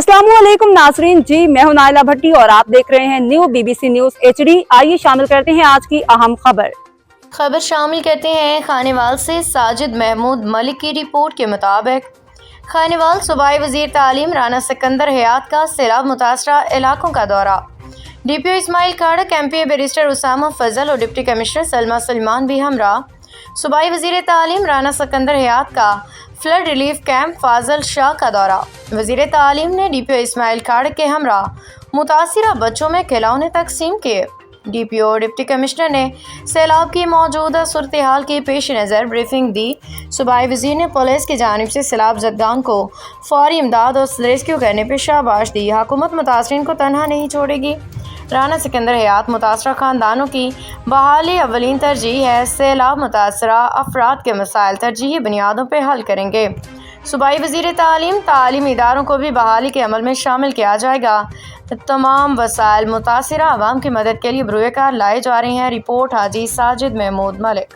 अस्सलाम वालेकुम नाजरीन जी, मैं हूं नाइला भट्टी और आप देख रहे हैं न्यू BBC न्यूज HD। आइए शामिल करते हैं आज की अहम खबर शामिल करते हैं। खानेवाल से साजिद महमूद मलिक की रिपोर्ट के मुताबिक खानेवाल सूबाई वजीर तालीम राना सिकंदर हयात का सैलाब मुतासरा इलाकों का दौरा। DPO इस्माइल खाड़क, MP बैरिस्टर उसामा फजल और डिप्टी कमिश्नर सलमा सलमान भी हमरा। सूबाई वजीर तालीम राना सिकंदर हयात का flood relief camp Fazal Shah का दौरा। वजीर तालीम ने DPO इस्माइल खाड़क के हमरा मुतासिरा बच्चों में खिलौने तकसीम किए। DPO और डिप्टी कमिश्नर ने सैलाब की मौजूदा सूरत हाल की पेश नज़र ब्रीफिंग दी। सूबाई वजीर ने पुलिस की जानिब से सैलाब ज़दगान को फौरी इमदाद और रेस्क्यू करने पर शाबाश दी। हुकूमत मुतासरीन को तनहा नहीं छोड़ेगी। राना सिकंदर हयात मुतासरा ख़ानदानों की बहाली अवलीन तरजीह है। सैलाब मुतासरा अफराद के मसाइल तरजीही बुनियादों पर हल करेंगे। सूबाई वज़ीर तालीमी इदारों को भी बहाली के अमल में शामिल किया जाएगा। तमाम वसाइल मुतासरा अवाम की मदद के लिए बरूए कार लाए जा रहे हैं। रिपोर्ट हाजी साजिद महमूद मलिक।